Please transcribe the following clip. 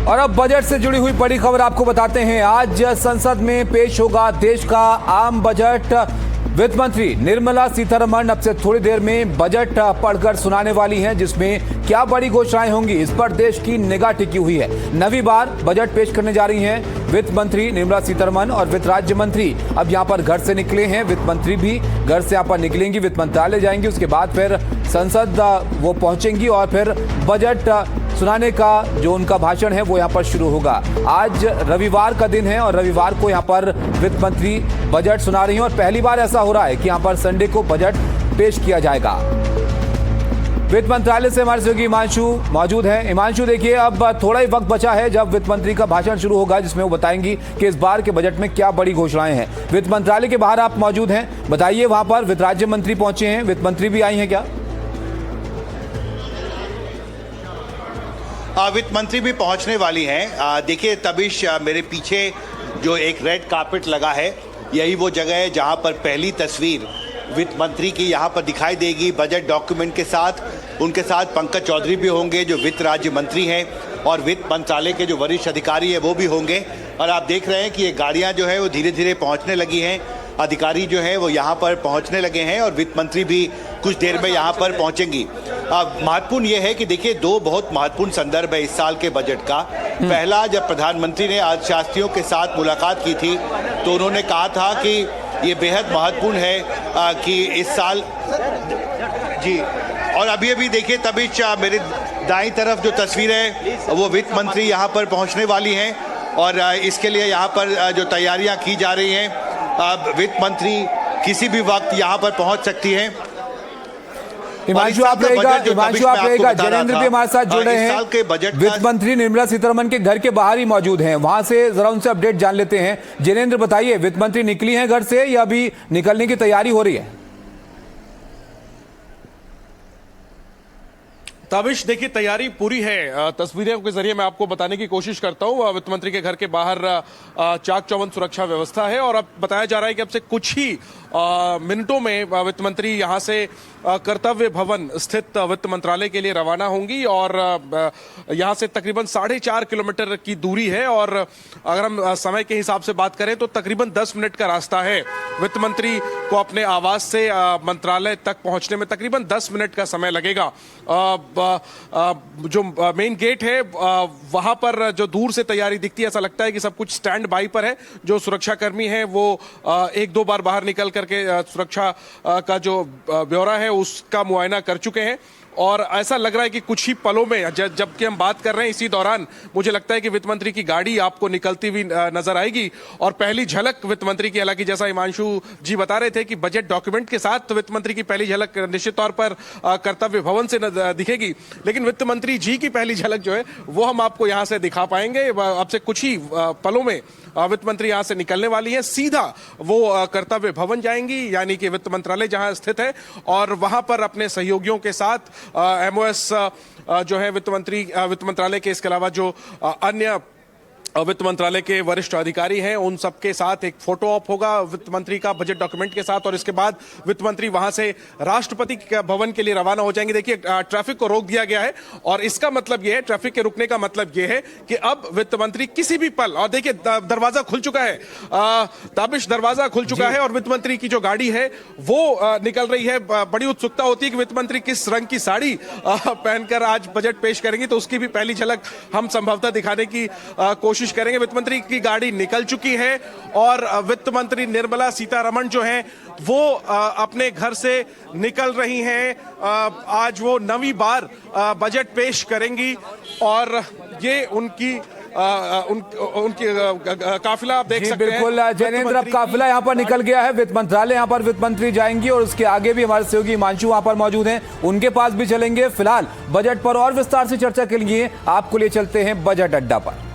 और अब बजट से जुड़ी हुई बड़ी खबर आपको बताते हैं। आज संसद में पेश होगा देश का आम बजट। वित्त मंत्री निर्मला सीतारमण अब से थोड़ी देर में बजट पढ़कर सुनाने वाली हैं, जिसमें क्या बड़ी घोषणाएं होंगी इस पर देश की निगाह टिकी हुई है। नवीं बार बजट पेश करने जा रही हैं वित्त मंत्री निर्मला सीतारमण और वित्त राज्य मंत्री अब यहां पर घर से निकले हैं। वित्त मंत्री भी घर से यहां पर निकलेंगी, वित्त मंत्रालय जाएंगी, उसके बाद फिर संसद वो पहुंचेंगी और फिर बजट सुनाने का जो उनका भाषण है वो यहाँ पर शुरू होगा। आज रविवार का दिन है और रविवार को यहाँ पर वित्त मंत्री बजट सुना रही हैं और पहली बार ऐसा हो रहा है कि यहाँ पर संडे को बजट पेश किया जाएगा। वित्त मंत्रालय से हमारे सहयोगी हिमांशु मौजूद हैं। हिमांशु, देखिए अब थोड़ा ही वक्त बचा है जब वित्त मंत्री का भाषण शुरू होगा, जिसमें वो बताएंगी कि इस बार के बजट में क्या बड़ी घोषणाएं हैं। वित्त मंत्रालय के बाहर आप मौजूद हैं, बताइए वहां पर वित्त राज्य मंत्री पहुंचे हैं, वित्त मंत्री भी आई हैं क्या? वित्त मंत्री भी पहुंचने वाली हैं। देखिए तबिश, मेरे पीछे जो एक रेड कार्पेट लगा है, यही वो जगह है जहां पर पहली तस्वीर वित्त मंत्री की यहाँ पर दिखाई देगी बजट डॉक्यूमेंट के साथ। उनके साथ पंकज चौधरी भी होंगे जो वित्त राज्य मंत्री हैं और वित्त मंत्रालय के जो वरिष्ठ अधिकारी हैं वो भी होंगे। और आप देख रहे हैं कि ये गाड़ियाँ जो है वो धीरे धीरे पहुँचने लगी हैं, अधिकारी जो है वो यहाँ पर पहुँचने लगे हैं और वित्त मंत्री भी कुछ देर में यहाँ पर पहुँचेंगी। महत्वपूर्ण ये है कि देखिए दो बहुत महत्वपूर्ण संदर्भ है इस साल के बजट का। पहला, जब प्रधानमंत्री ने अर्थशास्त्रियों के साथ मुलाकात की थी तो उन्होंने कहा था कि ये बेहद महत्वपूर्ण है कि इस साल जी। और अभी देखिए तबिश, मेरे दाईं तरफ जो तस्वीर है वो वित्त मंत्री यहाँ पर पहुँचने वाली हैं और इसके लिए यहाँ पर जो तैयारियाँ की जा रही हैं, वित्त मंत्री किसी भी वक्त यहाँ पर पहुँच सकती हैं। हिमांशु आप रहेगा, जैनेंद्र भी हमारे साथ जुड़ रहे हैं। वित्त मंत्री निर्मला सीतारमण के घर के बाहर ही मौजूद हैं, वहां से जरा उनसे अपडेट जान लेते हैं। जैनेंद्र बताइए, वित्त मंत्री निकली हैं घर से या अभी निकलने की तैयारी हो रही है? ताबिश, देखिए तैयारी पूरी है। तस्वीरों के जरिए मैं आपको बताने की कोशिश करता हूं। वित्त मंत्री के घर के बाहर चाक चौबंद सुरक्षा व्यवस्था है और अब बताया जा रहा है कि अब से कुछ ही मिनटों में वित्त मंत्री यहां से कर्तव्य भवन स्थित वित्त मंत्रालय के लिए रवाना होंगी और यहां से तकरीबन 4.5 किलोमीटर की दूरी है और अगर हम समय के हिसाब से बात करें तो तकरीबन 10 मिनट का रास्ता है। वित्त मंत्री को अपने आवास से मंत्रालय तक पहुंचने में तकरीबन 10 मिनट का समय लगेगा। जो मेन गेट है वहां पर जो दूर से तैयारी दिखती है, ऐसा लगता है कि सब कुछ स्टैंड बाई पर है। जो सुरक्षाकर्मी हैं वो एक दो बार बाहर निकल करके सुरक्षा का जो ब्यौरा है उसका मुआयना कर चुके हैं और ऐसा लग रहा है कि कुछ ही पलों में जबकि हम बात कर रहे हैं इसी दौरान मुझे लगता है कि वित्त मंत्री की गाड़ी आपको निकलती हुई नजर आएगी। और पहली झलक वित्त मंत्री की, हालांकि जैसा हिमांशु जी बता रहे थे कि बजट डॉक्यूमेंट के साथ तो वित्त मंत्री की पहली झलक निश्चित तौर पर कर्तव्य भवन से दिखेगी, लेकिन वित्त मंत्री जी की पहली झलक जो है वो हम आपको यहां से दिखा पाएंगे। अब से कुछ ही पलों में वित्त मंत्री यहां से निकलने वाली है, सीधा वो कर्तव्य भवन जाएंगी, यानी कि वित्त मंत्रालय जहां स्थित है, और वहां पर अपने सहयोगियों के साथ एमओएस जो है वित्त मंत्रालय के, इसके अलावा जो अन्य वित्त मंत्रालय के वरिष्ठ अधिकारी हैं उन सबके साथ एक फोटो ऑप होगा वित्त मंत्री का बजट डॉक्यूमेंट के साथ और इसके बाद वित्त मंत्री वहां से राष्ट्रपति भवन के लिए रवाना हो जाएंगे। देखिए ट्रैफिक को रोक दिया गया है और इसका मतलब यह है, ट्रैफिक के रुकने का मतलब यह है कि अब वित्त मंत्री किसी भी पल, और देखिए दरवाजा खुल चुका है, ताबिश दरवाजा खुल चुका है और वित्त मंत्री की जो गाड़ी है वो निकल रही है। बड़ी उत्सुकता होती है कि वित्त मंत्री किस रंग की साड़ी पहनकर आज बजट पेश करेंगी, तो उसकी भी पहली झलक हम संभवतः दिखाने की कोशिश करेंगे। वित्त मंत्री की गाड़ी निकल चुकी है और वित्त मंत्री निर्मला सीतारमण जो हैं वो अपने घर से निकल रही हैं। आज वो नवीं बार बजट पेश करेंगी और ये उनकी काफिला आप देख सकते हैं। बिल्कुल जैनेंद्र, अब काफिला यहाँ पर निकल गया है, वित्त मंत्रालय यहाँ पर वित्त मंत्री जाएंगी और उसके आगे भी हमारे सहयोगी हिमांशु वहां पर मौजूद हैं, उनके पास भी चलेंगे। फिलहाल बजट पर और विस्तार से चर्चा के लिए आपको ले चलते हैं बजट अड्डा पर।